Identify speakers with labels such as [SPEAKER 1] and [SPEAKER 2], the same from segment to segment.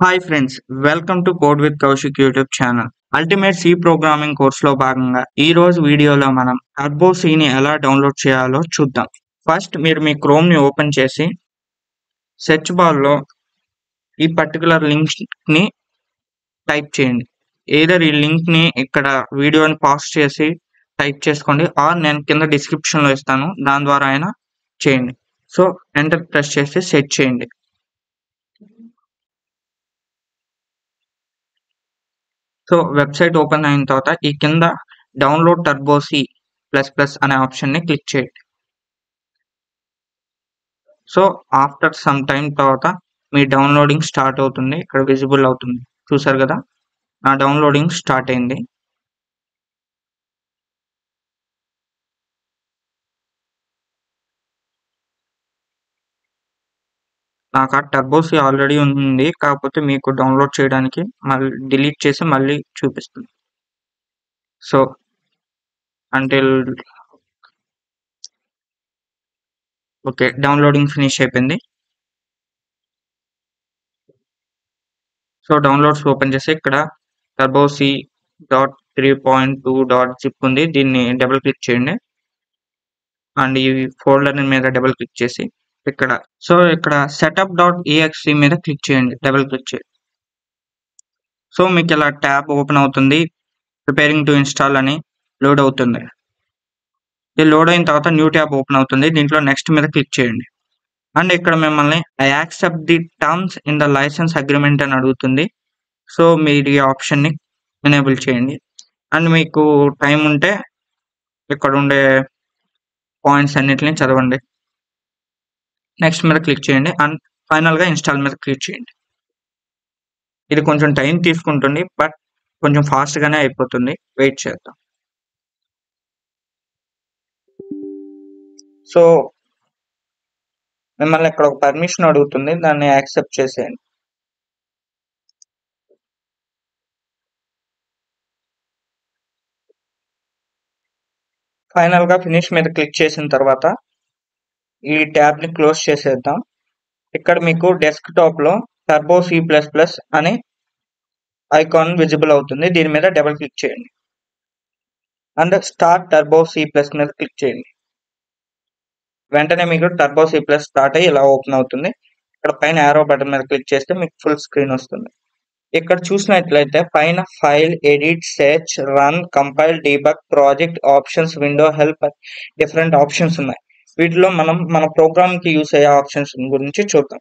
[SPEAKER 1] Hi friends, welcome to code with Kaushik YouTube channel. Ultimate C programming కోర్సులో భాగంగా ఈ రోజు వీడియోలో మనం టర్బో సిని ఎలా డౌన్లోడ్ చేయాలో చూద్దాం. ఫస్ట్ మీరు మీ క్రోమ్ని ఓపెన్ చేసి సెర్చ్ బార్లో ఈ పర్టికులర్ లింక్ని టైప్ చేయండి. ఏదర్ ఈ లింక్ని ఇక్కడ వీడియోని పాజ్ చేసి టైప్ చేసుకోండి, ఆర్ నేను కింద డిస్క్రిప్షన్లో ఇస్తాను, దాని ద్వారా అయినా చేయండి. సో ఎంటర్ ప్రెస్ చేసి సెట్ చేయండి. సో వెబ్సైట్ ఓపెన్ అయిన తర్వాత ఈ కింద download Turbo C plus plus అనే ఆప్షన్ని క్లిక్ చేయండి. సో ఆఫ్టర్ సమ్ టైం తర్వాత మీ డౌన్లోడింగ్ స్టార్ట్ అవుతుంది. ఇక్కడ విజిబుల్ అవుతుంది, చూసారు కదా, నా డౌన్లోడింగ్ స్టార్ట్ అయింది. నాకు ఆ టర్బో సి ఆల్రెడీ ఉంది, కాకపోతే మీకు డౌన్లోడ్ చేయడానికి మళ్ళీ డిలీట్ చేసి మళ్ళీ చూపిస్తుంది. So until okay, downloading finish అయిపోయింది. సో డౌన్లోడ్స్ ఓపెన్ చేసి ఇక్కడ టర్బో సి .3.2.zip ఉంది, దీన్ని డబుల్ క్లిక్ చేయండి. అండ్ ఈ ఫోల్డర్ మీద డబుల్ క్లిక్ చేసి ఇక్కడ setup.exe మీద క్లిక్ చేయండి, డబుల్ క్లిక్ చేయండి. సో మీకు ఇలా ట్యాబ్ ఓపెన్ అవుతుంది, ప్రిపేరింగ్ టు ఇన్స్టాల్ అని లోడ్ అవుతుంది. ఇది లోడ్ అయిన తర్వాత న్యూ ట్యాబ్ ఓపెన్ అవుతుంది, దీంట్లో నెక్స్ట్ మీద క్లిక్ చేయండి. అండ్ ఇక్కడ మిమ్మల్ని I accept the terms in the licence agreement అని అడుగుతుంది. సో మీరు ఈ ఆప్షన్ని ఎనేబుల్ చేయండి. అండ్ మీకు టైం ఉంటే ఇక్కడ ఉండే పాయింట్స్ అన్నిటిని చదవండి. నెక్స్ట్ మీద క్లిక్ చేయండి అండ్ ఫైనల్గా ఇన్స్టాల్ మీద క్లిక్ చేయండి. ఇది కొంచెం టైం తీసుకుంటుంది, బట్ కొంచెం ఫాస్ట్గానే అయిపోతుంది, వెయిట్ చేద్దాం. సో మిమ్మల్ని ఇక్కడ ఒక పర్మిషన్ అడుగుతుంది, దాన్ని యాక్సెప్ట్ చేసేయండి. ఫైనల్గా ఫినిష్ మీద క్లిక్ చేసిన తర్వాత ఈ ట్యాబ్ని క్లోజ్ చేసేద్దాం. ఇక్కడ మీకు డెస్క్టాప్లో టర్బో సి ప్లస్ ప్లస్ అనే ఐకాన్ విజిబుల్ అవుతుంది, దీని మీద డబుల్ క్లిక్ చేయండి and start Turbo C plus మీద క్లిక్ చేయండి. వెంటనే మీకు టర్బో సి ప్లస్ స్టార్ట్ అయ్యి ఇలా ఓపెన్ అవుతుంది. ఇక్కడ పైన యారో బటన్ మీద క్లిక్ చేస్తే మీకు ఫుల్ స్క్రీన్ వస్తుంది. ఇక్కడ చూసినట్లయితే పైన file, edit, search, run, compile, debug, project, options, window, help, different options ఉన్నాయి. వీటిలో మనం మన ప్రోగ్రామ్కి యూస్ అయ్యే ఆప్షన్స్ గురించి చూద్దాం.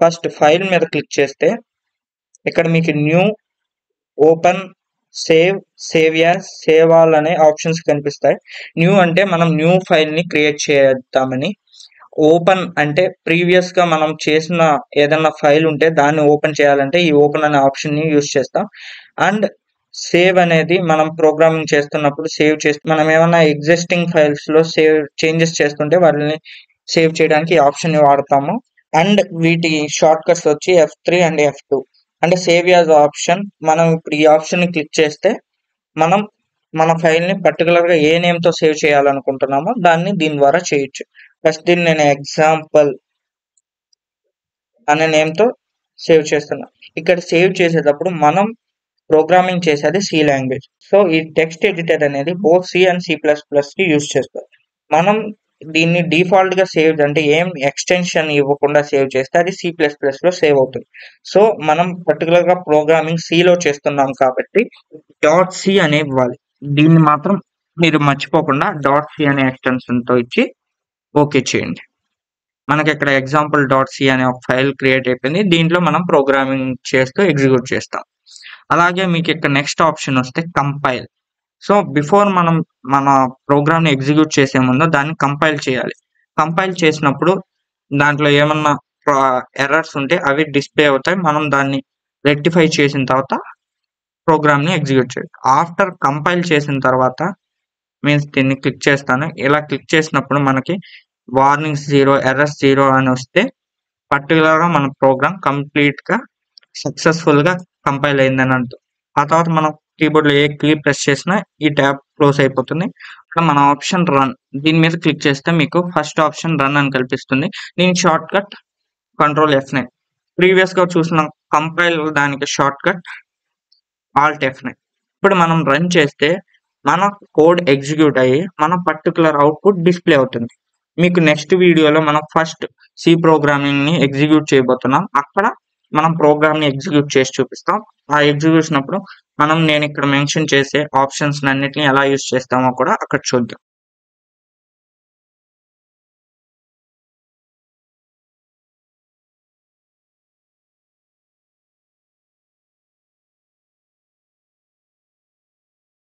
[SPEAKER 1] ఫస్ట్ ఫైల్ మీద క్లిక్ చేస్తే ఇక్కడ మీకు new, open, save, save as, save all అనే ఆప్షన్స్ కనిపిస్తాయి. న్యూ అంటే మనం న్యూ ఫైల్ని క్రియేట్ చేద్దామని, ఓపెన్ అంటే ప్రీవియస్గా మనం చేసిన ఏదైనా ఫైల్ ఉంటే దాన్ని ఓపెన్ చేయాలంటే ఈ ఓపెన్ అనే ఆప్షన్ని యూస్ చేస్తాం. అండ్ సేవ్ అనేది మనం ప్రోగ్రామింగ్ చేస్తున్నప్పుడు సేవ్ చేస్తూ మనం ఏమైనా ఎగ్జిస్టింగ్ ఫైల్స్లో చేంజెస్ చేస్తుంటే వాటిని సేవ్ చేయడానికి ఈ ఆప్షన్ని వాడతాము. అండ్ వీటి షార్ట్ కట్స్ వచ్చి F3 అండ్ F2. అంటే సేవ్ యాజ్ ఆప్షన్, మనం ఇప్పుడు ఈ ఆప్షన్ని క్లిక్ చేస్తే మనం మన ఫైల్ని పర్టికులర్గా ఏ నేమ్తో సేవ్ చేయాలనుకుంటున్నామో దాన్ని దీని ద్వారా చేయొచ్చు. ఫస్ట్ దీన్ని నేను ఎగ్జాంపుల్ అనే నేమ్తో సేవ్ చేస్తున్నా. ఇక్కడ సేవ్ చేసేటప్పుడు మనం ప్రోగ్రామింగ్ చేసేది సి లాంగ్వేజ్. సో ఈ టెక్స్ట్ ఎడిటర్ అనేది బోత్ సి అండ్ C++కి యూజ్ చేస్తారు. మనం దీన్ని డిఫాల్ట్గా సేవ్ అంటే ఏం ఎక్స్టెన్షన్ ఇవ్వకుండా సేవ్ చేస్తే అది C++లో సేవ్ అవుతుంది. సో మనం పర్టికులర్గా ప్రోగ్రామింగ్ సిలో చేస్తున్నాం కాబట్టి .c అనే ఇవ్వాలి. దీన్ని మాత్రం మీరు మర్చిపోకుండా .c అనే ఎక్స్టెన్షన్తో ఇచ్చి ఓకే చేయండి. మనకి ఇక్కడ example.c అనే ఒక ఫైల్ క్రియేట్ అయిపోయింది, దీంట్లో మనం ప్రోగ్రామింగ్ చేస్తూ ఎగ్జిక్యూట్ చేస్తాం. అలాగే మీకు ఇక్కడ నెక్స్ట్ ఆప్షన్ వస్తే కంపైల్. సో బిఫోర్ మనం మన ప్రోగ్రామ్ని ఎగ్జిక్యూట్ చేసే ముందు దాన్ని కంపైల్ చేయాలి. కంపైల్ చేసినప్పుడు దాంట్లో ఏమన్నా ఎర్రర్స్ ఉంటే అవి డిస్ప్లే అవుతాయి, మనం దాన్ని రెక్టిఫై చేసిన తర్వాత ప్రోగ్రామ్ని ఎగ్జిక్యూట్ చేయాలి. ఆఫ్టర్ కంపైల్ చేసిన తర్వాత మీన్స్ దీన్ని క్లిక్ చేస్తాను. ఇలా క్లిక్ చేసినప్పుడు మనకి వార్నింగ్స్ 0, ఎర్రర్స్ 0 అని వస్తే పర్టికులర్గా మన ప్రోగ్రామ్ కంప్లీట్గా సక్సెస్ఫుల్గా కంపైల్ అయిందని అర్థం. ఆ తర్వాత మనం కీబోర్డ్లో ఏ కీ ప్రెస్ చేసినా ఈ ట్యాబ్ క్లోజ్ అయిపోతుంది. అక్కడ మన ఆప్షన్ రన్, దీని మీద క్లిక్ చేస్తే మీకు ఫస్ట్ ఆప్షన్ రన్ అని కనిపిస్తుంది. దీని short cut Ctrl F9. Previous గా చూసిన కంపైల్ దానికి షార్ట్ కట్ ఆల్ట్ F9. ఇప్పుడు మనం రన్ చేస్తే మన కోడ్ ఎగ్జిక్యూట్ అయ్యి మన పర్టికులర్ అవుట్పుట్ డిస్ప్లే అవుతుంది. మీకు నెక్స్ట్ వీడియోలో మనం ఫస్ట్ సి ప్రోగ్రామింగ్ ని ఎగ్జిక్యూట్ చేయబోతున్నాం. అక్కడ మనం ప్రోగ్రామ్ ని ఎగ్జిక్యూట్ చేసి చూపిస్తాం. ఆ ఎగ్జిక్యూషన్ అప్పుడు నేను ఇక్కడ మెన్షన్ చేసే ఆప్షన్స్ అన్నిటిని ఎలా యూజ్ చేస్తామో కూడా అక్కడ చూద్దాం.